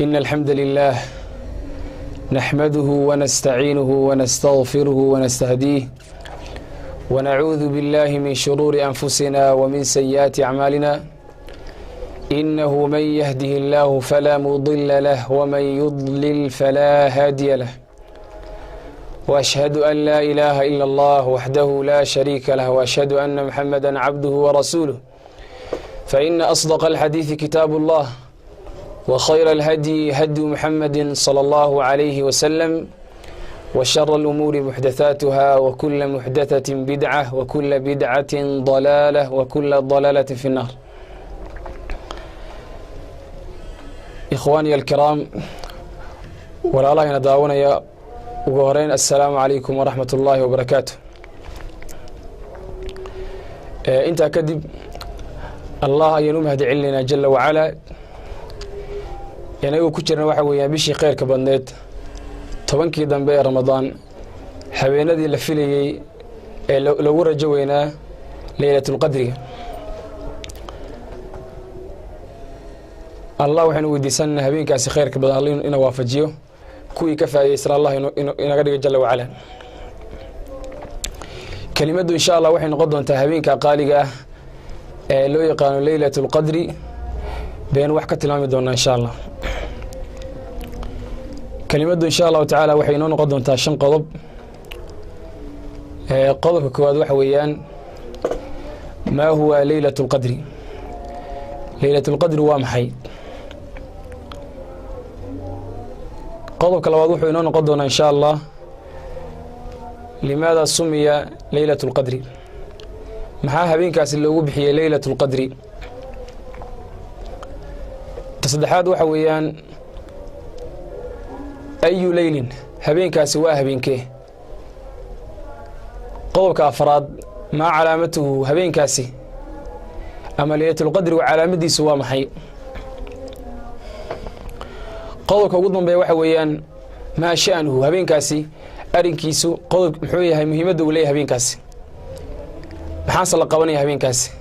إن الحمد لله نحمده ونستعينه ونستغفره ونستهديه ونعوذ بالله من شرور أنفسنا ومن سيئات أعمالنا إنه من يهده الله فلا مضل له ومن يضلل فلا هادي له وأشهد أن لا إله إلا الله وحده لا شريك له وأشهد أن محمدا عبده ورسوله فإن أصدق الحديث كتاب الله وخير الهدي هدي محمد صلى الله عليه وسلم وشر الأمور محدثاتها وكل محدثة بدعة وكل بدعة ضلالة وكل ضلالة في النار. إخواني الكرام والله نداونا يا وغورين السلام عليكم ورحمة الله وبركاته. انت كذب الله ينوم هدي علينا جل وعلا يعني كجرنا waxa weeyaan bishii khayrka badneed tobankii dambe ee Ramadaan habeenadii la filayay ee lagu rajo weynaa Laylatul Qadriga Allah waxaan weydiisanaa habeenkaasi khayrka badan Allah inuu waafajiyo kuwii ka faa'iideysan Allah inuu inaga dhigo jalla wacala kelimadu insha Allah waxay noqon doontaa habeenka qaaliga ah ee loo yaqaan Laylatul Qadri been wax ka tilmaami doona insha Allah كلمة إن شاء الله تعالى وحين نقدم تاشن قضب قضب كواد وحويان ما هو ليلة القدر. ليلة القدر وامحي قضب كالواد وحين نقدم إن شاء الله لماذا سمي ليلة القدر محاها بين كاس اللي وبحي ليلة القدر تصدحات وحويان أي ليل هبين كاسي وهبين كيه قولك أفراد ما علامته هبين كاسي أما ليلة القدر وعلامتي سوا محي قولك وضم بي وحويان ما شأنه هبين كاسي أرين كيسو قولك محوية هاي مهمة وليه هبين كاسي محاصل قواني هبين كاسي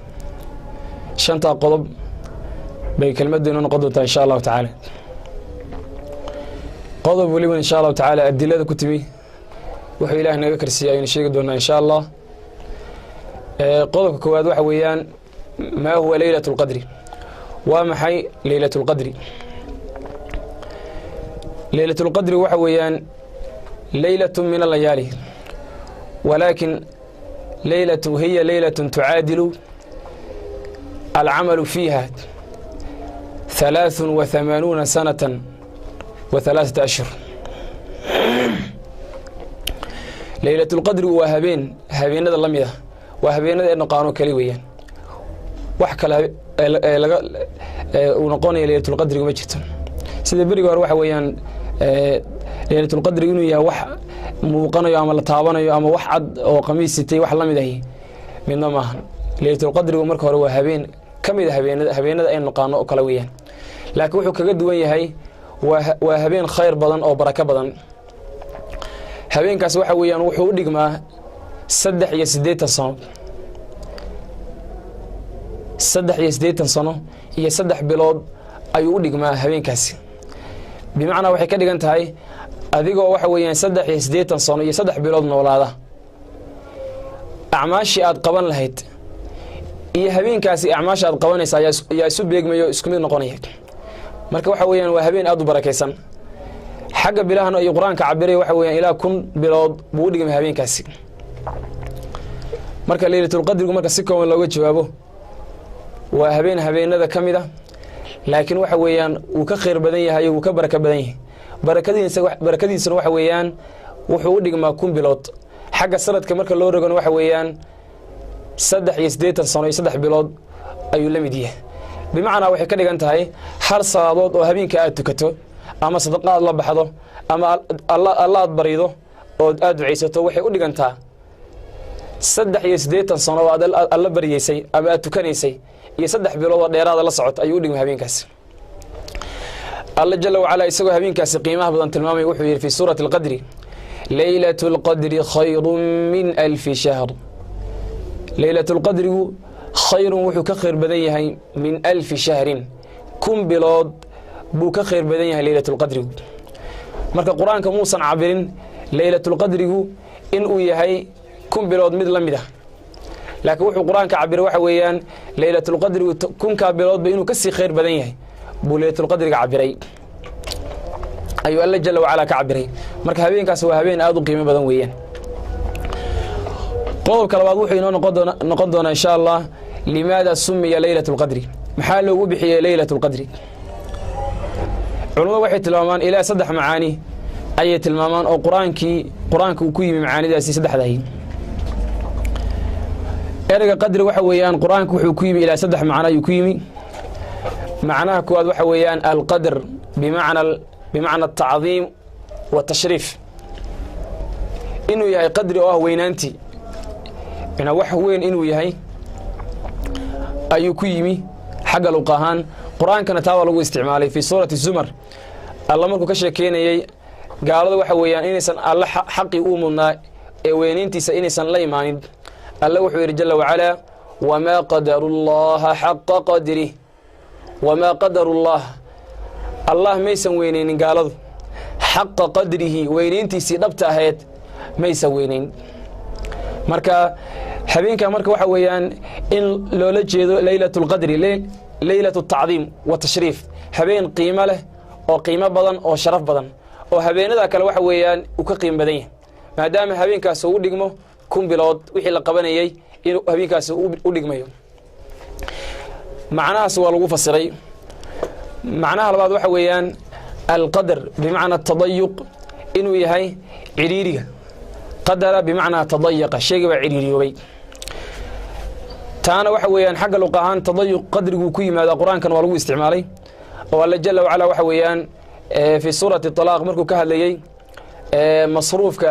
شنطة قلب بي كلمة دينون قدوتا إن شاء الله تعالى قضب وليبن إن شاء الله تعالى الدلالة كتبي وحي إله نذكر السياين الشيء دونا إن شاء الله قضب كواد وحويان ما هو ليلة القدر ومحي ليلة القدر. ليلة القدر وحويان ليلة من الليالي ولكن ليلة هي ليلة تعادل العمل فيها 83 سنة وثلاثة أشهر. ليلة القدر وهبين هذا اللمية وهبين إنه قانون كليويا وحكى ونقوني ليلة القدر ومجتم سيد بري وروح ويان ليلة القدر إنه يا وح موقنا يا عمل طابنا يا عم وحد أو قميص ستي وح اللمية هي من ما ليلة القدر ومركه هو هبين كم إذا هبين إنه قانون كليويا لكن وحكى كجد وين هي وهبين خير بدن أو بركة بدن هبين كاس وحويان وحود دقما صدح يسديت الصنو صدح يسديت الصنو هي صدح بلاد أيود دقما هبين كاس بمعنى وحي كده أنت هاي أذيقوا وحويان صدح يسديت الصنو هي صدح بلاد نولاده أعماشي أد قبل لهيت هي هبين كاس أعماشي أد قبل نسا يا سب يجمع يسكمل نقنيه marka waxa weeyaan waa habeen aad u barakeysan xagga bilahan ay quraanka cabiray waxa weeyaan ilaa 1000 bilood buu dhigay habeenkaasi marka Laylatul Qadrigu marka si kooban looga jawaabo waa habeenada kamida laakiin waxa weeyaan uu ka khayr badan yahay uu ka baraka badan yahay barakadiisa waxa weeyaan wuxuu u dhigmaa 1000 bilood xagga sanadka marka loo rogan waxa weeyaan 83 sano iyo 3 bilood ayuu la mid yahay بمعنى وحي كده أنت هاي هر صادود وهبين كأتكتو أما صدقاء الله بحضه أما الله بريده أو أدعو عيسته وحي قد أنت صدح يسديت الصنوات الله بريسي أما أتكنيسي يصدح بلوض الإرادة الله صعد أيودي هبين كاس الله جل وعلا يسوي هبين كاس قيمة بدن تلمامي وحي في سورة القدر ليلة القدر خير من 1000 شهر. ليلة القدر خير وحو كخير بديهي من 1000 شهر كن بلاد buu ka khayr badan yahay laylatulqadrigu. marka qur-aanka muusan cabirin laylatulqadrigu inuu yahay 1000 bilood mid la mid ah, laakiin wuxuu qur-aanka cabiray waxa weeyaan laylatulqadrigu 1000 biloodba inuu ka sii khayr badan yahay buu laylatulqadriga cabiray, ayuu alla jalla wacala ka cabiray. marka habeenkaas waa habeen aad u qiimo badan weeyaan. qodobka labaad wuxuu inoo noqon doonaa insha allah limaada sumiya laylatulqadri, maxaa loogu bixiyey laylatulqadri. culimadu waxay tilmaamaan ilaa 3 macaani ayay tilmaamaan oo qur-aanka uu ku yimi macaanidaasi 3dahi. ereyga qadri waxa weeyaan qur-aanka wuxuu ku yimi ilaa 3 macno ayuu ku yimi. macnaha koowaad waxa weeyaan alqadr bimacna atacdiim watashriif, inuu yahay qadri oo ah weynaantii, wax weyn inuu yahay ayuu ku yimi xagga luq ahaan. qur-aankana taa waa lagu isticmaalay fii suurati zumar. alla markuu ka sheekeynayey gaaladu waxa weeyaan inaysan alle xaqii u mudnaa ee weynayntiisa inaysan la imaanin, alle wuxuu yidhi jalla wacalaa wamaa qadaru llaha xaqa qadrih, wamaa qadaru llah, allah maysan weynaynin gaaladu xaqa qadrihi, weynayntiisii dhabta ahayd maysan weynayn. marka habeenka marka waxa weeyaan in loola jeedo laylatulqadri, laylatu tacdiim wa tashriif, habeen qiimo leh oo qiimo badan oo sharaf badan oo habeenada kale waxa weeyaan uu ka qiimo badan yahay, maadaama habeenkaas uu dhigmo 1000 bilood wixii la qabanayay inuu habeenkaas u dhigmayo. macnahaas waa lagu fasiray. macnaha labaad waxa weeyaan alqadr bimacna tadayuq, inuu yahay ciriiriga. qadara bimacnaa tadayaqa, shayga baa ciriiriyoobay. taana waxa weeyaan xagga luq ahaan tadayuq qadriguu ku yimaada qur-aankan waa lagu isticmaalay, oo alla jalla wacala waxa weeyaan fii suurati طalaaq markuu ka hadlayey masruufka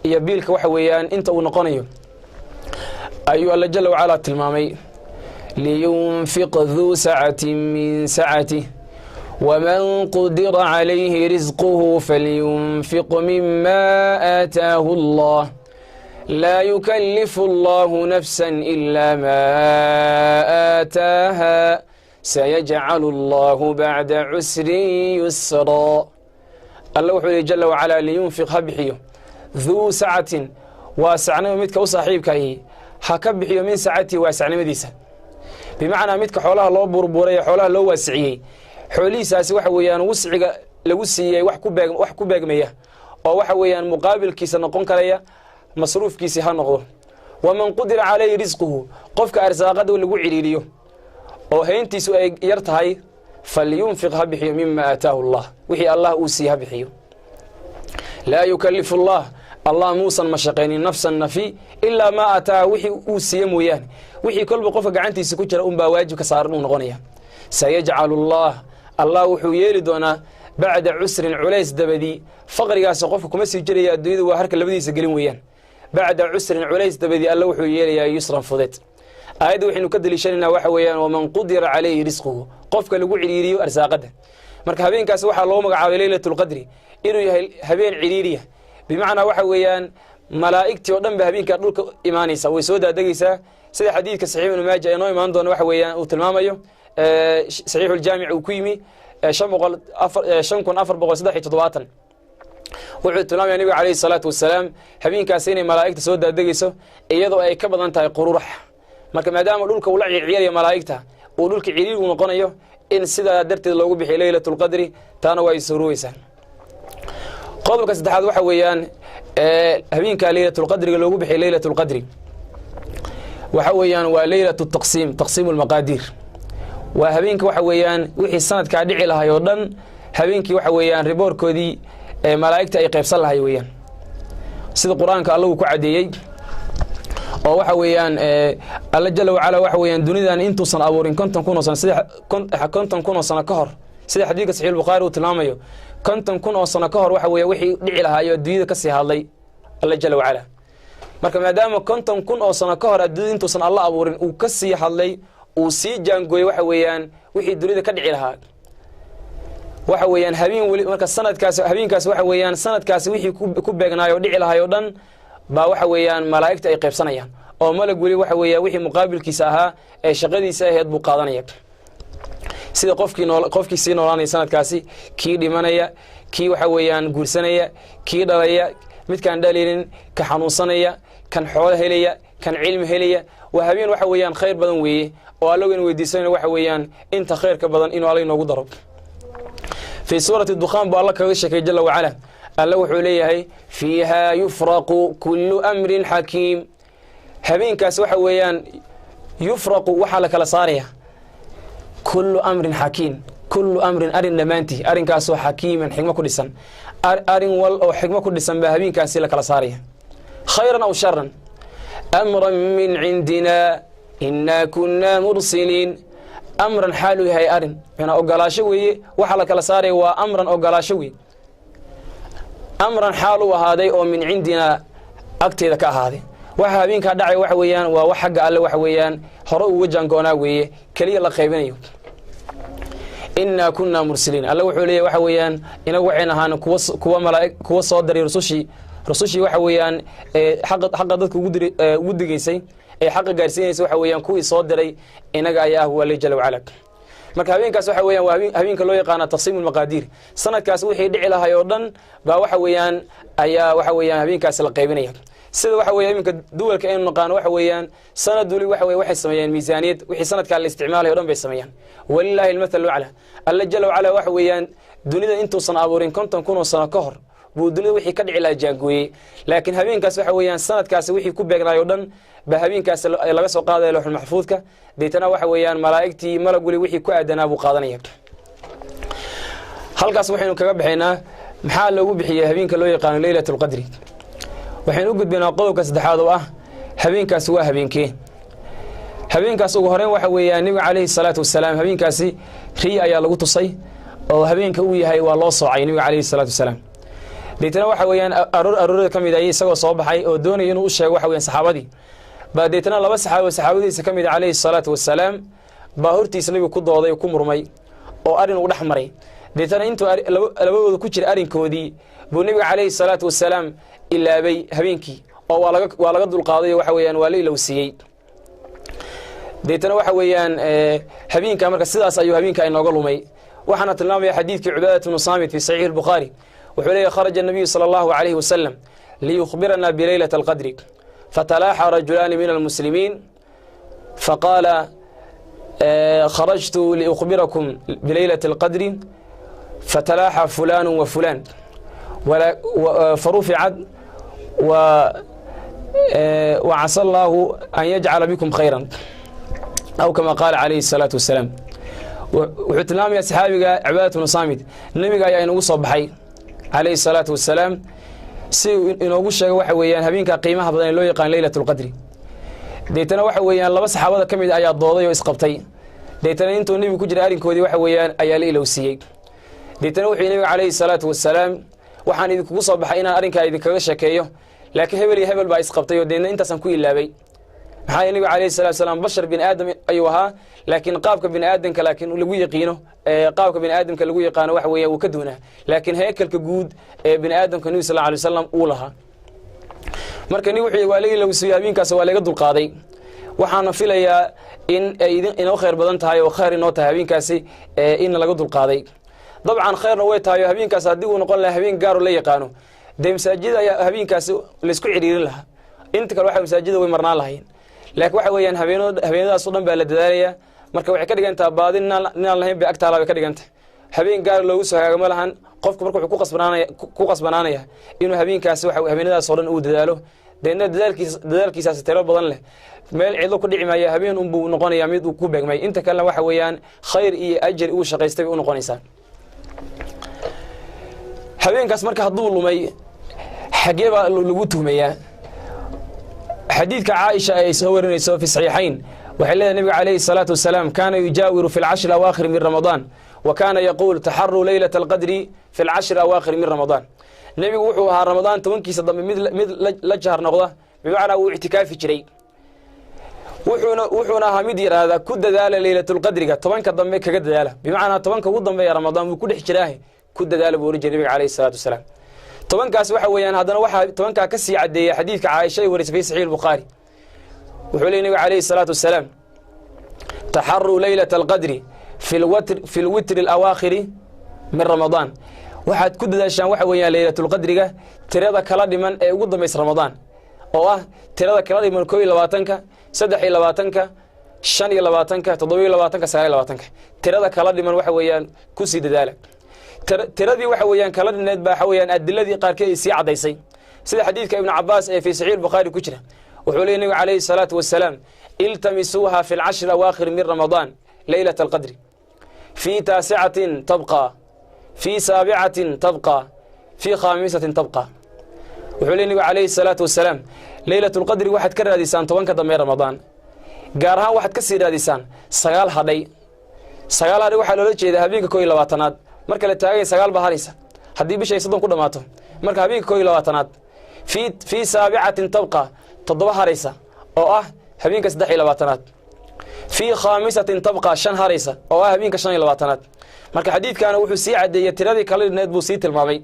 iyo biilka waxa weeyaan inta uu noqonayo ayuu alla jalla wacala tilmaamay liyunfiq duu sacatin min sacatih waman qudira calayhi risquhu falyunfiq mima aataahu allah laa yukallifu allahu nafsan ilaa maa aataaha sayajcalu allahu bacda cusrin yusraa. alla wuxuu yihi jalla wacalaa liyunfiq ha bixiyo duu sacatin, waa sacnimo midka u saaxiibkahi, ha ka bixiyo min sacatihi waa sacnimadiisa, bimacnaa midka xoolaha loo burburay ee xoolaha loo waasiciyey xoolihiisaasi waxa weeyaan wusciga lagu siiyey wax ku beegmaya oo waxa weeyaan muqaabilkiisa noqon karaya masruufkiisi ha noqdo. waman qudira calayhi risquhu, qofka arsaaqada lagu ciriiriyo oo hayntiisu ay yar tahay falyunfiq ha bixiyo mima aataahu allah, wixii allah uu siiye ha bixiyo. laa yukallifu allah, allah muusan mashaqaynin nafsan nafi ilaa maa aataaha, wixii uu siiye mooyaane. wixii kolba qofka gacantiisa ku jira unbaa waajib ka saaran uu noqonaya. sayajcalu allah, allah wuxuu yeeli doonaa bacda cusrin culays dabadii, faqrigaasi qofka kuma sii jiraya adduunyada, waa harka labadiisa gelin weeyaan. bacda cusrin culays dabadii alla wuxuu yeelayaa yusran fudeed. aayadda waxaynu ka daliishanaynaa waxa weeyaan waman qudira calayhi risquhu, qofka lagu ciriiriyo arsaaqada. marka habeenkaas waxaa loo magacaabay laylatulqadri inuu yahay habeen ciriiriya, bimacnaa waxa weeyaan malaa'igtii oo dhan ba habeenkaa dhulka imaanaysa, way soo daadegaysaa, sida xadiidka saxiix ibnu maaja ee noo imaan doona waxa weeyaan uu tilmaamayo saxiixuljaamic uu ku yimi 5473. wuxuu tilmaamaya nabiga calayhi salaatu wasalaam habeenkaas inay malaa'igta soo daadegayso iyadoo ay ka badan tahay qururax. marka maadaama dhulka uu la ciyaaraya malaa'igta uu dhulka ciriir uu noqonayo in sidaa darteed loogu bixiyo laylatulqadri, taana waa isuuroweysaa. qodobka saddexaad waxa weeyaan habeenka laylatulqadriga loogu bixiyo laylatulqadri waxa weeyaan waa laylatu taqsiim, taqsiimu lmaqaadiir. waa habeenka waxa weeyaan wixii sanadkaa dhici lahay oo dhan habeenkii waxa weeyaan riboorkoodii malaa'igta ay qaybsan lahay weeyaan, sida qur-aanka alla uu ku cadeeyey. oo waxa weeyaan alla jalla wacala waxa weeyaan dunidan intuusan abuurin 50 kun oo sano, sida 50 kun oo sano ka hor, sida xadiidka saxiix bukhari uu tilmaamayo 50 kun oo sano ka hor waxa weeye wixii dhici lahaa iyo adduunyada ka sii hadlay alla jalla wacala. marka maadaama 50 kun oo sano ka hor adduunyada intuusan alla abuurin uu ka sii hadlay, uu sii jaangooyey waxa weeyaan wixii dunida ka dhici lahaa, waxa weeyaan habeen wali marka sanadkaas habeenkaas waxa weeyaan sanadkaas wixii ku beegnaayo dhici lahaay oo dhan baa waxa weeyaan malaa'igta ay qaybsanayaan, oo malag wali waxa weeyaan wixii muqaabilkiisa ahaa ee shaqadiisa ahayd buu qaadanaya. sida qofkii sii noolaanaya sanadkaasi kii dhimanaya kii waxa weeyaan guursanaya kii dhalaya midkaan dhalinin ka xanuunsanaya kan xoolo helaya kan cilmi helaya waa habeen waxa weeyaan khayr badan weeye oo alla weyn weydiisanayna waxa weeyaan inta khayrka badan inuu alla inoogu daro في سورة الدخان بو الله كغشك جل وعلا الله وحو ليهي فيها يفرق كل أمر حكيم هبين كاس waxa weeyaan يفرق waxa la kala saaraya كل أمر حكيم كل أمر أرن دمانتي أرن كاسو حكيما حكمة كدسان أرن وال أو حكمة كدسان بهبين كاس la kala saaraya خيرا أو شرا أمرا من عندنا إنا كنا مرسلين أمرا حالو هي أرن أنا أقلاشوي وحلا كلا صاري وأمرا أقلاشوي أمرا حالو هذا أو من عندنا أكتر كهذا وحابين كدعي وحويان وحق الله وحويان هرو وجان قناوي كلي الله خيبنيو إنا كنا مرسلين الله وحولي وحويان إن وعنا هان كوا ملائك كوا صادري رسوشي وحويان حق ضدك ودي جيسي حق gaarsiinaysa waxa weeyaan kuwii soo diray inaga ayaa huwa la jalla wacala marka habeenkaas waxa weeyaan habeenka loo yaqaan taqsiim al-maqadir sanadkaas wixii dhici lahaay oo dhan baa waxa weeyaan ayaa waxa weeyaan habeenkaas la qaybinaya sida waxa weeyaan habeenka duwalka ay naqaan waxa weeyaan sanad wali waxa weeyaan waxay sameeyaan miisaaniyad wixii sanadka la isticmaalay oo dhan bay sameeyaan walillahi al-mathalu ala alla jalla wacala waxa weeyaan dunida intuu san abuurin 50,000 sano ka hor buu dunida wixii ka dhici lahaa jaangooyay laakiin habeenkaas waxa weeyaan sanadkaas wixii ku beegnaayo oo dhan بهابينكاس laga soo qaaday looxul maxfuudka deetana waxa weeyaan malaa'igtii malag wali wixii ku aadanaa buu qaadanaya halkaas waxaynu kaga bixinaa maxaa lagu bixiyay habeenka loo yaqaan laylatul qadri waxaynu u gudbinaa qodobka saddexaad oo ah habeenkaas waa habeenkee habeenkaas ugu horeen waxa weeyaan nabiga kaleey salaatu wasalaam habeenkaasi riya ayaa lagu tusay oo habeenka uu yahay waa loo soocay nabiga kaleey salaatu wasalaam deetana waxa weeyaan aroorada kamid ay isagoo soo baxay oo doonay inuu u sheego waxa weeyaan saxaabadii بعدين لبا saxaabadii kamid عليه الصلاه والسلام ba hortiis nabiga ku dooday ku murmay oo arin u dhaxmaray deetana intuu labadooda ku jira arinkoodii buu nabiga عليه الصلاه والسلام ilaabay habeenkii oo waa laga dul qaaday waxa weeyaan waa la ilowsiyay deetana waxa weeyaan habeenka marka sidaas ayuu habeenka inooga lumay waxana tilmaamay xadiidkii Ubaadah ibn Saamit fi sahih al-Bukhari wuxuu leeyahay kharaja an-nabiy sallallahu alayhi wa sallam li yukhbirana bi laylat al-qadr فتلاحى رجلان من المسلمين فقال خرجت لأخبركم بليلة القدر فتلاحى فلان وفلان فرفعت وعسى الله أن يجعل بكم خيرا أو كما قال عليه الصلاة والسلام وحتلام يا صحابي عبادة بن صامت النبي قال إنه صبحي عليه الصلاة والسلام si inoogu sheego waxa weeyaan habeenka qiimaha badan ee loo yaqaan laylatul qadri deetana waxa weeyaan laba saxaabada kamid ayaa dooday oo isqabtay deetana intuu nabigu ku jira arinkoodii waxa weeyaan ayaa la ilowsiyay deetana wuxuu nabiga kaleey salaatu wasalaam waxaan idinku soo baxay inaan arinka idinkaga sheekeeyo laakiin hebel baa isqabtay oo deena intaasan ku ilaabay maxaa nabiga kaleey salaatu wasalaam bashar bin aadam ayuu ahaa laakiin qaabka bin aadamka laakiin lagu yaqiino qaabka bin aadamka lagu yaqaan wax weeye uu ka doonaa laakiin haykalka guud ee bin aadamka nabi sallallahu alayhi wasallam uu lahaa marka ni wixii waalay lagu soo habeenkaas waa laga dul qaaday waxaana filayaa in ay inoo khayr badan tahay oo khayr inoo tahay habeenkaasi in laga dul qaaday dabcan khayrna way tahay habeenkaas hadii uu noqon lahaa habeen gaar oo la yaqaano de masaajid ayaa habeenkaas la isku xiriirin lahaa inta kale waxa masaajida way marnaan lahayn laakiin waxa weeyaan habeenadaas oo dhan baa la dadaalaya marka waxay ka dhigantaa baadin inaan lahayn bay agtaala way ka dhigantay habeen gaar loogu soo hagaagama lahan qofku markuu ku qasbanaanaya inuu habeenkaasi waxa habeenadaas oo dhan uu dadaalo deena dadaalkiisa tiro badan leh meel cidlo ku dhicimaya habeen buu noqonayaa mid uu ku beegmay inta kale waxa weeyaan khayr iyo ajr uu shaqaystay uu noqonaysaa habeenkaas marka haduu lumay xagee baa lagu tuhmayaa xadiidka Aisha ay soo warinayso fi sahihayn وحلى النبي عليه الصلاة والسلام كان يجاور في العشر الأواخر من رمضان وكان يقول تحروا ليلة القدر في العشر الأواخر من رمضان النبي وحوها رمضان تونكي صدام مثل لجهر نقضة بمعنى اعتكاف جري وحونا هميدير هذا كد ذال ليلة القدر طبعا كضمي كقد ذاله بمعنى طبعا كوضم يا رمضان وكل حجراه كد ذال بورج النبي عليه الصلاة والسلام طبعا كاس وحويان هذا واحد طبعا كسي عدي حديث عائشة ورث في صحيح البخاري وحولي النبي عليه الصلاة والسلام تحروا ليلة القدر في الوتر الأواخر من رمضان waxaad ku dadaashaan waxa weeyaan laylatul qadriga tirada kala dhiman ee ugu dambeysay Ramadaan oo ah tirada kala dhiman 22ka 23ka 25ka 27ka 29ka tirada kala dhiman waxa weeyaan ku sii dadaala tiradii waxa weeyaan kala dhineed baa waxa weeyaan adiladii qaarkeed si cadaysay sida xadiidka ibn Abbas ee fi sahih Bukhari ku jira wuxuu leeyahay nabiga kaleey salaatu wasalaam iltamisuha fi al-ashr al-awakhir min Ramadan laylatul qadri fi tasi'atin tabqa في سابعة تبقى في خامسة تبقى وحولي النبي عليه الصلاة والسلام ليلة القدر واحد كرر ديسان طوان كدمي رمضان قارها واحد كسير ديسان سغال هدي سغال هدي واحد لولا جيدا هبينك كوي لواتناد مركا لتاقين سغال بهاريسا هدي بشي صدن كل ماتو مركا هبينك كوي لواتناد في سابعة تبقى تضبها هاريسا او هبينك سدحي لواتناد في خامسة تبقى شن هاريسا او هبينك شن لواتناد marka xadiidkan wuxuu sii cadeeyay tiradii kala dhineed buu sii tilmaamay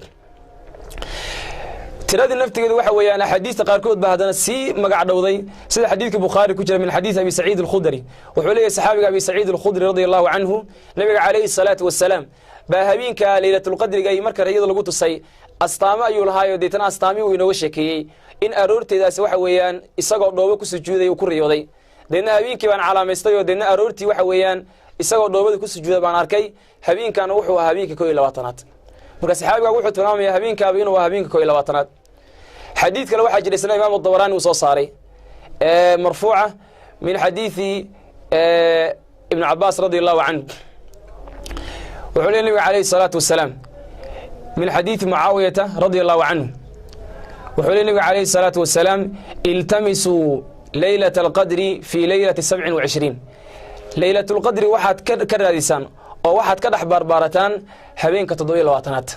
tiradii naftigeedu waxa weeyaan xadiista qaar kood baa hadana si magac dhawday sida xadiidka Bukhari ku jira min xadiis Abi Sa'id al-Khudri wuxuu leeyahay saxaabiga Abi Sa'id al-Khudri radiyallahu anhu nabiga kaleey salaatu wasalaam baa habeenka laylatul qadriga ay marka rayada lagu tusay astaama ayuu lahaayo deetana astaami uu inoo sheekeeyay in aroorteedaas waxa weeyaan isagoo dhoobo ku sujuuday uu ku riyooday deena habeenkii baan calaamaystay oo deena aroortii waxa weeyaan isagoo dhoobada ku sujuuday baan arkay habeenkan wuxuu ahaa habeenka 22aad marka saxaabiga wuxuu tilmaamay habeenkaaba inuu ahaa habeenka 22aad xadiid kale waxa jiray sanad imaam ad-Dabrani uu soo saaray marfuuca min xadiisi ibn Abbas radiyallahu anhu wuxuu leeyahay nabiga kaleey salaatu wasalaam min xadiisi Muawiyah radiyallahu anhu wuxuu leeyahay nabiga kaleey salaatu wasalaam iltamisu laylatul qadri fi laylati 27 laylatul qadri waxaad ka raadisaan oo waxaad ka dhax barbaarataan habeenka 27aad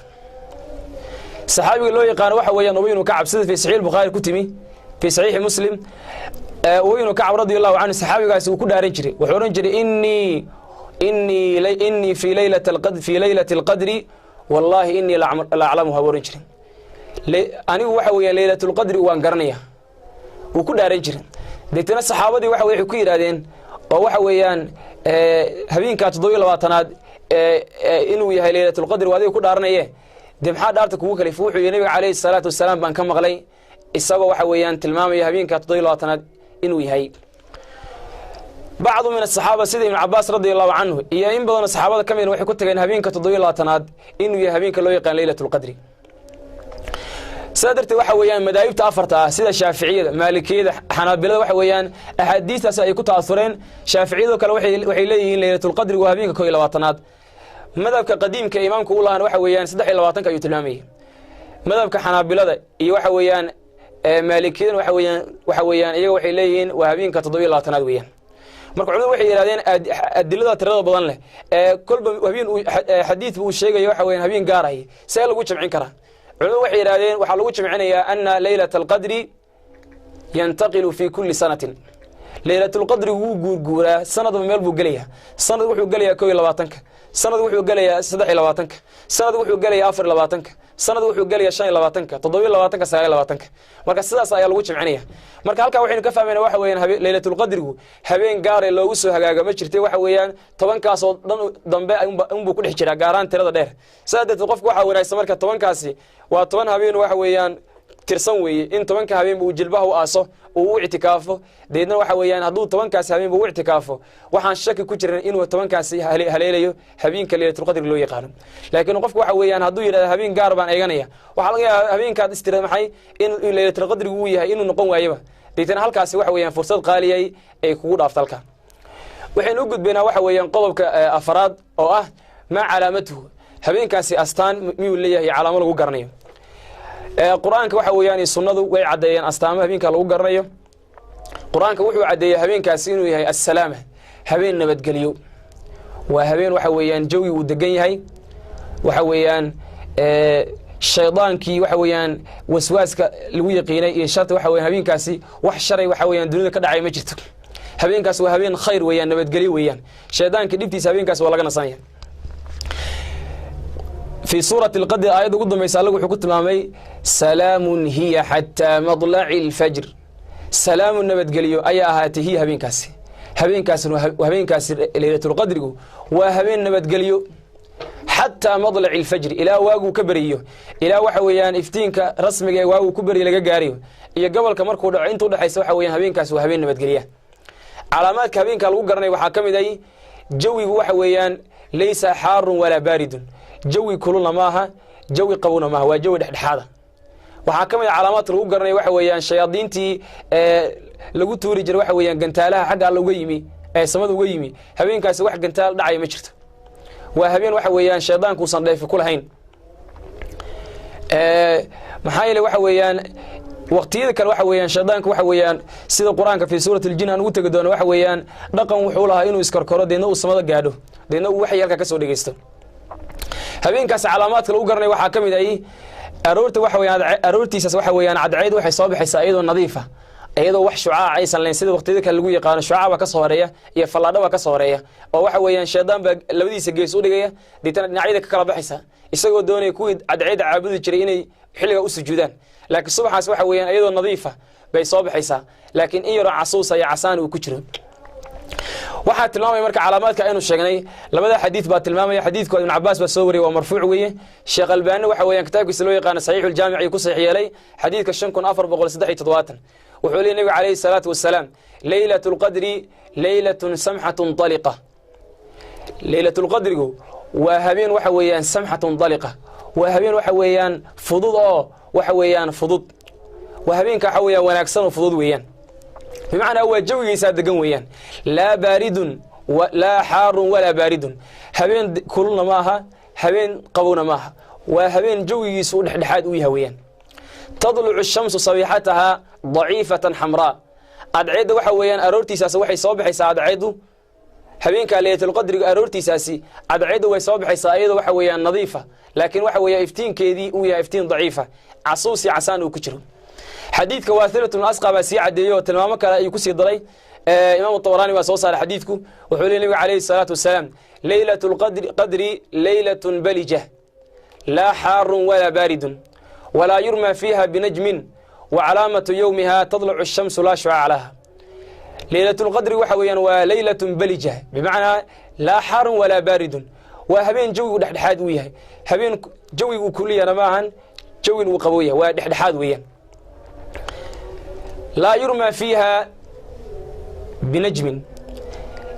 saxaabiga loo yaqaan waxa weeyaan Ubay ibn Ka'b sida fi sahih Bukhari ku timi fi sahih Muslim Ubay ibn Ka'b radiyallahu anhu saxaabigaas uu ku dhaaran jiray wuxuu oran jiray inni fi laylatil qadri wallahi inni la a'lamuha waran jiray anigu waxa weeyaan laylatul qadri waan garanaya uu ku dhaaran jiray deetana saxaabadii waxa way ku yiraahdeen oo waxa weeyaan habeenka 27aad inuu yahay laylatul qadr waadi ku dhaaranayee maxaa dhaarta kugu kale fuuxu nabiga kaleey salaatu wasalaam baan ka maqlay isagoo waxa weeyaan tilmaamaya habeenka 27aad inuu yahay بعض من الصحابة سيد ابن عباس رضي الله عنه iyo in badan saxaabada kamid waxay ku tageen habeenka 27aad inuu yahay habeenka loo yaqaan laylatul qadr سادرتي waxa weeyaan madaahibta afarta sida Shaafiiciyada Maalikiyada Xanaabilada waxa weeyaan ahadiistaas ay ku taasireen Shaafiiciyadu kale waxay leeyihiin laylatul qadri waa habeenka 22aad madhabka qadiimka imaamku u lahan waxa weeyaan 23 ayuu tilmaamay madhabka Xanaabilada iyo waxa weeyaan Maalikiyada waxa weeyaan iyaga waxay leeyihiin waa habeenka 27aad weeyaan marka culimadu waxay yiraahdeen adilada tirada badan leh kulba habeen xadiis uu sheegayo waxa weeyaan habeen gaar ah see lagu jamcin karaa علماء waxay yiraahdeen waxa lagu jimcinayaa anna laylatul qadri yantaqilu fi kulli sanatin laylatul qadri wuu guurguuraa sanad meel buu galayaa sanad wuxuu galayaa 22ka sanad wuxuu galayaa 23ka sanad wuxuu galayaa 24ka sanad wuxuu galayaa 25ka 27ka 29ka marka sidaas ayaa lagu jimcinayaa marka halka waxaynu ka fahmaynaa waxa weeyaan laylatul qadrigu habeen gaar ah loogu soo hagaaga ma jirtay waxa weeyaan 10kaas oo dhan dambe buu ku dhex jiraa gaaraan tirada dheer saadada qofku waxa wanaagsan marka 10kaasi waa 10 habeen waxa weeyaan tirsan weeye in 10ka habeen uu jilbaha u aaso uu i'tikaafo deedna waxa weeyaan haduu 10kaas habeen uu i'tikaafo waxaan shaki ku jirin inuu 10kaas haleelayo habeenka laylatul qadri loo yaqaan laakiin qofku waxa weeyaan haduu yiraahdo habeen gaar baan eeganaya waxa laga yaabaa habeenkaad istirad maxay in laylatul qadri uu yahay inuu noqon waayaba deedna halkaas waxa weeyaan fursad qaaliyay ay kugu dhaaftalka waxaan u gudbeenaa waxa weeyaan qodobka afraad oo ah ma calaamatuhu habeenkaasi astaan miyuu leeyahay calaamad lagu garanayo quraanka waxa weeyaan sunnadu way cadeeyeen astaamaha habeenka lagu garanayo quraanka wuxuu cadeeyay habeenkaasi inuu yahay assalaama habeen nabadgeliyo waa habeen waxa weeyaan jawi uu degan yahay waxa weeyaan shaydaankii waxa weeyaan waswaaska lagu yaqiinay iyo sharta waxa weeyaan habeenkaasi wax sharay waxa weeyaan dunida ka dhacay ma jirto habeenkaas waa habeen khayr weeyaan nabadgeliyo weeyaan shaydaanka dhibtiisa habeenkaas waa laga nasanaya في سورة القدر آيات قدام يسألك وحكوت مامي سلام هي حتى مطلع الفجر سلام النبت قليو أي هاته هي هبين كاسي وهبين كاسي ليلة القدر وهبين نبتقليو حتى مطلع الفجر إلى واقو كبريو إلى وحويان افتينك رسمك واقو كبري لقى قاريو إيا قبل كمركو دعين طول حيث وحويان هبين كاس وهبين نبتقليه علامات هبين كالو قرني وحاكم داي جوي وحويان ليس حار ولا بارد جوي كلنا ماها جوي قونا ماها وجوي دحدحاده وحاكم علامات لو قرني وحويان شياطينتي lagu tuuri jiray waxa weeyaan gantaalaha xagga alla uga yimi ee samada uga yimi habeenkaas wax gantaal dhacay ma jirto waa habeen waxa weeyaan shaydaanku san dheef ku lahayn maxaa yeelay waxa weeyaan waqtiyada kale waxa weeyaan shaydaanku waxa weeyaan sida quraanka fi suurati al-jinn aan ugu tagi doono waxa weeyaan dhaqan wuxuu lahaa inuu iskarkaro deedna uu samada gaadho deedna uu wax yalka ka soo dhageysto habeenkaas calaamaadka lagu garanay waxa kamid ah aroorta waxa weeyaan aroortiisas waxa weeyaan cadceed waxay soo bixaysaa iyadoo nadiif ah iyadoo wax shucaac aysan leen sida waqtiyada kale lagu yaqaan shucaac ka soo horeeya iyo falaadha ka soo horeeya oo waxa weeyaan shaydaan ba labadiisa gees u dhigaya diitan dhinacyada ka kala baxaysa isagoo doonay kuwii cadceed caabudi jiray inay xilliga u sujuudaan laakiin subaxaas waxa weeyaan iyadoo nadiif ah bay soo baxaysaa laakiin in yaro casuus ay casaan uu ku jiro waxa tilmaamay marka calaamaadka aynu sheegnay labada xadiis baa tilmaamay xadiiska ibn Abbas baa soo wariyay waa marfuuc weeye Sheekh Albani waxa weeyaan kitaabkiisa loo yaqaan Sahih al-Jami' ay ku saxiix yeelay xadiiska 5473 wuxuu leeyahay nabiga kaleey salaatu wasalaam laylatul qadri laylatun samhatun taliqa laylatul qadri waa habeen waxa weeyaan samhatun taliqa waa habeen waxa weeyaan fudud oo waxa weeyaan fudud waa habeenka waxa weeyaan wanaagsan oo fudud weeyaan بمعنى هو جوي سادقن ويان لا بارد ولا حار ولا بارد هبين كلنا ماها هبين قبونا ماها وهبين جوي سود حد ويها ويان تطلع الشمس صبيحتها ضعيفة حمراء أدعيد وحا ويان أرورتي ساسي وحي صباحي سأدعيدو هبين كالية القدر أرورتي ساسي أدعيدو وحي صباحي سأيدو وحا ويان نظيفة لكن وحا ويا افتين كيدي ويا افتين ضعيفة عصوصي عسان وكجرو حديث كواثرة الأسقى بسيع الديو تلمامك يكسي ضلي إمام الطبراني وصوصى حديثك وحولي النبي عليه الصلاة والسلام ليلة القدر ليلة بلجة لا حار ولا بارد ولا يرمى فيها بنجم وعلامة يومها تطلع الشمس لا شعاع لها ليلة القدر وحويا وليلة بلجة بمعنى لا حار ولا بارد وهبين جوي دحدحاد ويها هبين جوي كليا نماهن جوي وقوية ودحدحاد ويها لا يرمى فيها بنجم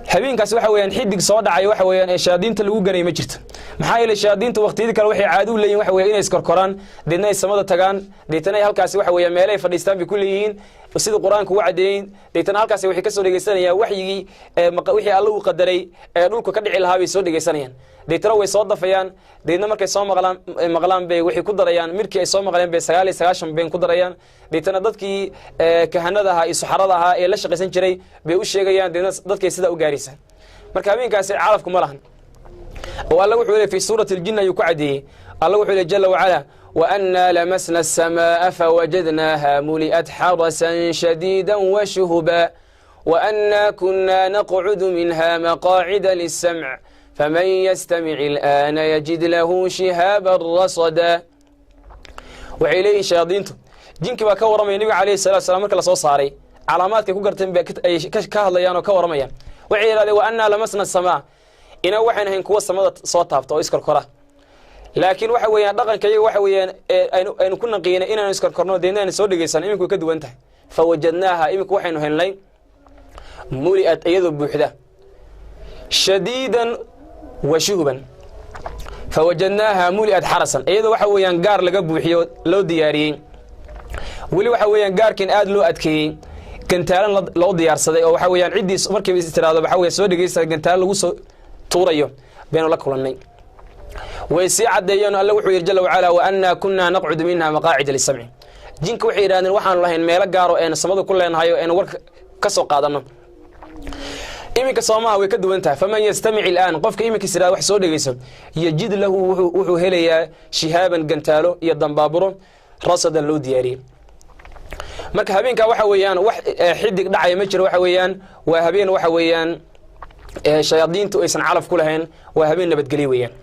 هبين كاس waxa weeyaan xidig soo dhacay waxa weeyaan ee shaadiinta lagu ganay ma jirto maxaa yeelay shaadiinta waqtiyada kale waxay caado u leeyihiin waxa weeyaan inay iskorkoraan deedna ay samada tagaan deedna halkaas waxa weeyaan meelay fadhiistaan bi ku leeyihiin sida quraanku u cadeeyay deedna halkaas waxay ka soo dhageysanayaan waxyigi wixii Alla uu qadaray ee dhulka ka dhici lahaa bay soo dhageysanayaan deedna way soo dafayaan deedna markay soo maqlaan bay wixii ku darayaan markii ay soo maqleen bay 99 been ku darayaan deedna dadkii kahanada ahaa iyo saxarada ahaa ee la shaqeysan jiray bay u sheegayaan deedna dadkay sida u gaaraysan marka habeenkaas caalafku ma lahan oo Alla wuxuu leeyahay fi suurati al-jinn ayuu ku cadeeyay Alla wuxuu leeyahay jalla wa ala wa anna lamasna as-samaa fawajadnaha muli'at harasan shadidan wa shuhuba wa anna kunna naq'udu minha maq'ida lis-sam' faman yastami' al-ana yajid lahu shihaban rasada wa ilayhi shayaadintu jinki baa ka waramay nabiga kaleey salaam marka la soo saaray calaamaadka ku garteen ay ka hadlayaan oo ka waramayaan waxay yiraahdeen wa anna lamasna as-samaa ina waxaan ahayn kuwa samada soo taabto oo iskarkora laakiin waxa weeyaan dhaqankayaga waxa weeyaan aynu ku naqiinay inaan iskarkorno deedna soo dhageysan iminku ka duwan tahay fawajadnaaha iminku waxaynu helnay muli'at ayadu buuxda shadiidan wa shuhban fawajadnaaha muli'at harasan ayadu waxa weeyaan gaar laga buuxiyo loo diyaariyay wali waxa weeyaan gaarkin aad loo adkeeyay gantaalan loo diyaarsaday oo waxa weeyaan cidiis markii istiraado waxa weeyaan soo dhageysan gantaal lagu soo tuurayo baynu la kulanay way si cadeeyeen Alla wuxuu yiri jalla wa ala wa anna kunna naq'udu minha maq'ida lis-sam'i jinka waxay yiraahdeen waxaan lahayn meelo gaar oo aan samada ku leenahay oo aan war ka soo qaadano iminka Soomaaliya way ka duwan tahay faman yastami' al-aan qofka iminka sida wax soo dhageyso yajid lahu wuxuu helayaa shihaban gantaalo iyo dambaaburo rasadan loo diyaariyay marka habeenka waxa weeyaan wax xidig dhacay ma jiro waxa weeyaan waa habeen waxa weeyaan shayaadiintu aysan calaf ku lahayn waa habeen nabadgelyo weeyaan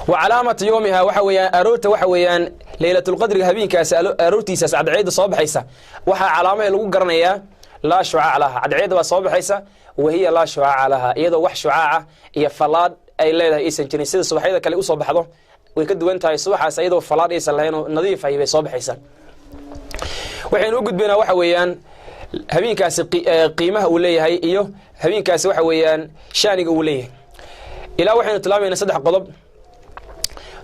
وعلامة يومها waxa weeyaan aroorta waxa weeyaan laylatul qadri habeenkaas aroortiisa cadceeda soo baxaysa waxa calaamad lagu garanayaa laa shucaaca laha cadceedda baa soo baxaysa wahiya laa shucaaca laha iyadoo wax shucaaca iyo falaad ay leedahay aysan jirin sida subaxyada kale usoo baxdo way ka duwan tahay subaxaas iyadoo falaad aysan lahayn oo nadiif ay bay soo baxaysaa waxaynu u gudbaynaa waxa weeyaan habeenkaasi qiimaha uu leeyahay iyo habeenkaasi waxa weeyaan shaaniga uu leeyahay ilaa waxaynu tilmaamaynaa saddex qodob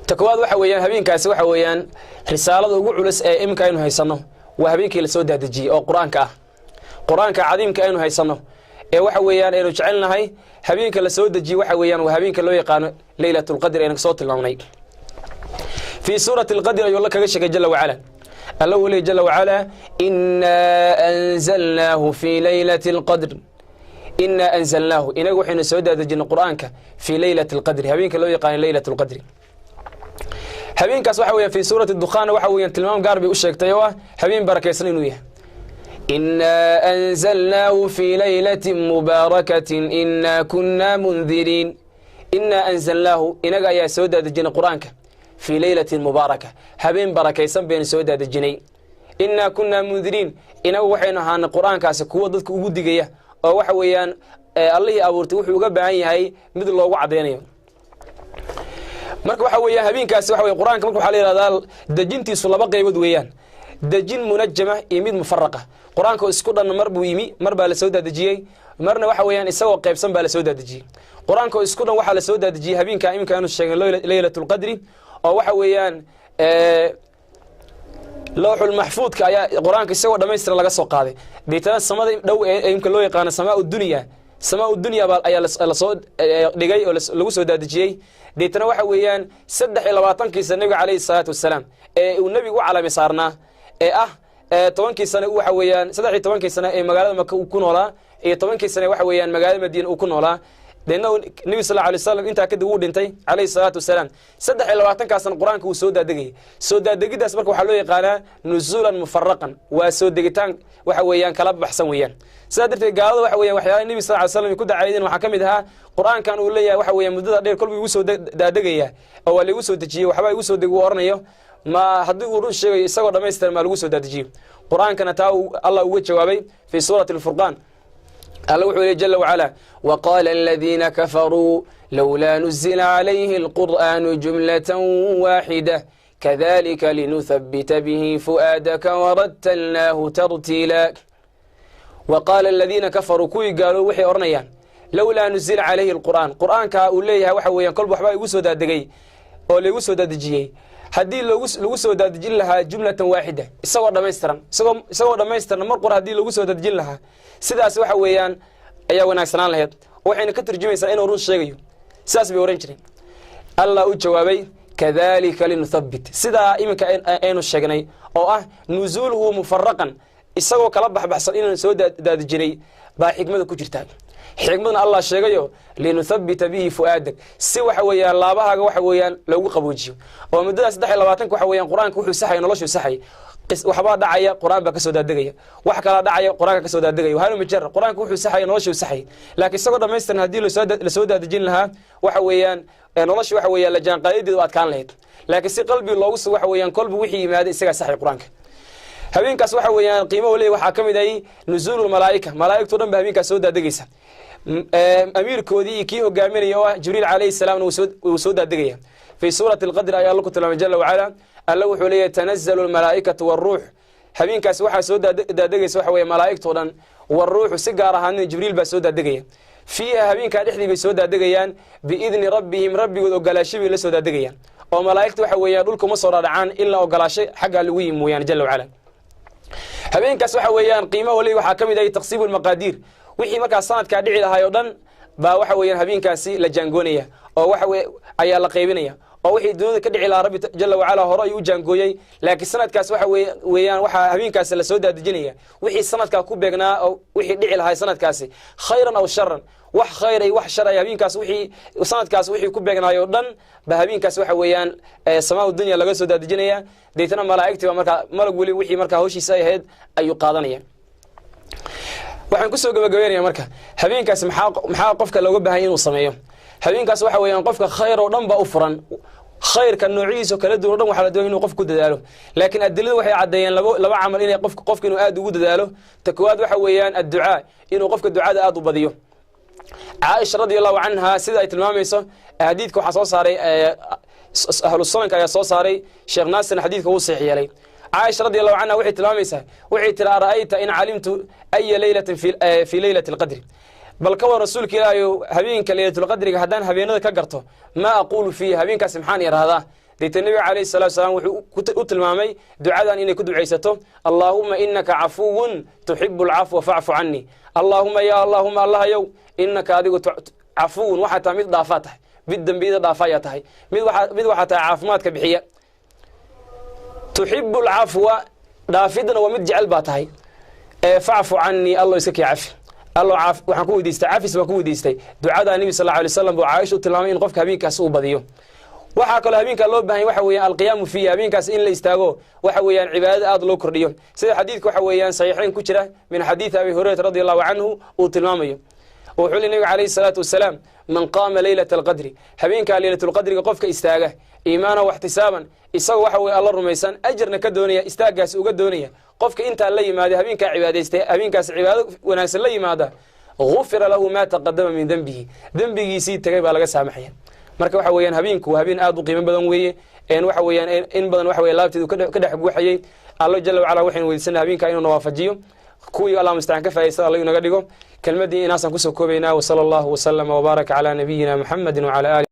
takwaad waxa weeyaan habeenkaasi waxa weeyaan risaalada ugu culus ee imka aynu haysano waa habeenkii la soo daadajiyay oo quraanka ah quraanka cadiimka aynu haysano ee waxa weeyaan aynu jecelnahay habeenka la soo dajiyay waxa weeyaan waa habeenka loo yaqaan laylatul qadr aynu soo tilmaamnay fi suurati al-qadr ayu Allah kaga sheegay jalla wa ala الله ولي جل وعلا إنا أنزلناه في ليلة القدر إنا أنزلناه إنا وحين سودة دجن قرآنك في ليلة القدر هبينك لو يقال ليلة القدر هبينك وحويا في سورة الدخان وحويا تلمام قاربي وشك تيوه هبين بركة سنين وياه إنا أنزلناه في ليلة مباركة إنا كنا منذرين إنا أنزلناه إنا يا سودة دجن قرآنك في ليلة مباركة هبين بركة بين سودة الجني إنا كنا منذرين إنا وحينا هان القرآن كاس كوا ضدك وجودية أو وحويان الله أورت وحي وجبعي هاي مثل الله وعديني مركب وحويان هبين كاس وحوي القرآن كمركب حالي هذا دجنتي صلبة يود ويان دجن منجمة يميد مفرقة قرآن كاسكود أن مرب ويمي مرب على سودة الجي مرنا وحويان يسوى قيبسن على سودة الجي قرآن كاسكود وحال سودة الجي هبين كائم كانوا الشيء ليلة القدر oo waxa weeyaan lawxul mahfuudka ayaa quraanka isagoo dhameystir laga soo qaaday deetana samada dhow ee imka loo yaqaan samaa dunya ayaa la soo dhigay oo lagu soo daadijiyay deetana waxa weeyaan 23 sano nabiga kaleey salaatu wasalaam ee uu nabigu u calaamay saarnaa ee ah 10 sano waxa weeyaan 13 sano ee magaalada Makka uu ku noolaa iyo 10 sano waxa weeyaan magaalada Madiina uu ku noolaa deena nabi sallallahu alayhi wasallam inta kadib uu dhintay alayhi salaatu wasalaam 23 ka san quraanka uu soo daadegay marka waxa loo yaqaanaa nuzulan mufarraqan waa soo degitaan waxa weeyaan kala baxsan weeyaan sadartay gaalada waxa weeyaan waxyaalaha nabi sallallahu alayhi wasallam ku dacaydeen waxa kamid ahaa quraankan uu leeyahay waxa weeyaan muddada dheer kolbi uu soo daadegaya oo waa lagu soo dajiyay waxba uu soo dego oranayo ma hadii uu run sheegay isagoo dhameystir ma lagu soo daadijiyay quraankana taa Allah ugu jawaabay fi suurati al-furqan الله وحده جل وعلا وقال الذين كفروا لولا نزل عليه القرآن جملة واحدة كذلك لنثبت به فؤادك ورتلناه ترتيلا وقال الذين كفروا كوي قالوا وحي أرنيان لولا نزل عليه القرآن قرآن كأوليها وحويا قلب وحبا يوسو دادقي أو يوسو دادجي هدي لو سو دادجين لها جملة واحدة isagoo dhamaystiran mar qor hadii lagu soo dadjin lahaa sidaas waxa weeyaan ayaa wanaagsanaan lahayd waxayna ka turjumaysaa inuu run sheegayo sidaas bay oran jireen Allah u jawaabay kadhalika linuthabbit sidaa iminka aynu sheegnay oo ah nuzuluhu mufarraqan isagoo kala baxbaxsan inuu soo daadijinay baa xikmada ku jirtaa xikmadna Allah sheegayo linuthabbita bihi fu'aadak si waxa weeyaan laabahaaga waxa weeyaan lagu qaboojiyo oo muddada 23 waxa weeyaan quraanka wuxuu saxay noloshu saxay waxba dhacaya quraan ba ka soo daadegaya wax kala dhacaya quraanka ka soo daadegaya waxa majar quraanka wuxuu saxay noloshu saxay laakiin isagoo dhameystiran hadii la soo daadejin lahaa waxa weeyaan noloshu waxa weeyaan la jaan qaadideedu adkaan lahayd laakiin si qalbi loogu soo waxa weeyaan qalbi wixii yimaada isaga saxay quraanka habeenkaas waxa weeyaan qiimo leey waxa kamid ay nuzulul malaa'ikatu dhan ba habeenkaas soo daadegaysa أميركودي كي هو جامري جبريل عليه السلام وسود الدقيقة في سورة القدر آية الله تعالى جل وعلا الله حوليه تنزل الملائكة والروح هبين كاس وحى سود الدقيقة سوحة ويا ملائكة طولن والروح سجارة هن جبريل بسود الدقيقة فيها هبين كان إحدى بسود الدقيقة بإذن ربهم ربي وقلاشي بلسود الدقيقة وملائكة وحويا دولكم مصر عن إلا وقلاشي حق الويم ويان جل وعلا هبين كاس وحويا قيمة ولي وحكم ذي تقسيم المقادير wixii marka sanadka dhici lahaay oo dhan ba waxa weeyaan habeenkaasi la jaangoonaya oo waxa ayaa la qaybinaya oo wixii dunida ka dhici lahaa rabbi jalla wa ala hore ayuu jaangooyay laakiin sanadkaas waxa weeyaan waxa habeenkaasi la soo daadijinaya wixii sanadka ku beegnaa oo wixii dhici lahaay sanadkaasi khayran aw sharran wax khayr ay wax shar ay habeenkaas wixii sanadkaas wixii ku beegnaayo dhan ba habeenkaas waxa weeyaan samaa dunya laga soo daadijinaya deetana malaa'iktii marka malag wali wixii marka hawshiisa ay ahayd ayuu qaadanaya waxaan ku soo gabagabeynaya marka habeenkaas maxaa qofka looga baahan inuu sameeyo habeenkaas waxa weeyaan qofka khayr oo dhan ba u furan khayrka noociisa kala duwan dhan waxa la doonay inuu qofku dadaalo laakiin adiladu waxay cadeeyeen laba amal inay qofku inuu aad ugu dadaalo takwaad waxa weeyaan addu'a inuu qofka ducada aad u badiyo Aisha radiyallahu anha sida ay tilmaamayso hadiidka waxa soo saaray ahlu sunnah ayaa soo saaray Sheikh Nasir hadiidka uu saxiixiyay Aisha radiyallahu anha waxay tilmaamaysaa waxay tira ra'ayta in alimtu ay laylatin fi laylatil qadr bal ka war rasuulka ilaahay habeenka laylatul qadriga hadaan habeenada ka garto ma aqulu fi habeenkaas maxaan iraahdaa deetay nabiga kaleey salaatu salaam wuxuu u tilmaamay ducadan inay ku duceysato Allahumma innaka afuwun tuhibbul afwa fa'fu anni Allahumma ya Allahumma Allah yow innaka adigu afuwun waxa taa mid dhaafatay mid dambiyada dhaafaya tahay mid waxa taa caafimaadka bixiya tuhibbul afwa dhaafidna waa mid jecel baa tahay fa'fu anni Allah iska yafi الله waxaan ku weydiistay afis baan ku weydiistay ducada nabi sallallahu alayhi wasallam oo Aisha u tilmaamay in qofka habeenkaas uu badiyo waxa kale habeenka loo baahan waxa weeyaan alqiyaam fi habeenkaas in la istaago waxa weeyaan cibaadada aad loo kordhiyo sida xadiidka waxa weeyaan saxiixeen ku jira min xadiith Abi Hurairah radiyallahu anhu uu tilmaamayo oo xulli nabi alayhi salatu wasalam man qama laylatal qadri habeenka laylatul qadriga qofka istaaga iimaana wa ihtisaaban isaga waxa weey Allah rumaysan ajirna ka doonaya istaagaas uga doonaya qofka inta la yimaado habeenka cibaadaystay habeenkaas cibaado wanaagsan la yimaada ghufira lahu ma taqaddama min dambigiisi tagay baa laga saamaxay marka waxa weeyaan habeenku waa habeen aad u qiimo badan weeye waxa weeyaan in badan waxa weey laabteedu ka dhex guuxayay Allah jalla wa ala waxaan weydiisana habeenka inuu nawaafajiyo kuwii Allah mustaan ka faa'iisto Allah inaga dhigo kelmadii inaasan ku soo koobaynaa wa sallallahu wa sallama wa baraka ala nabiyyina Muhammadin wa ala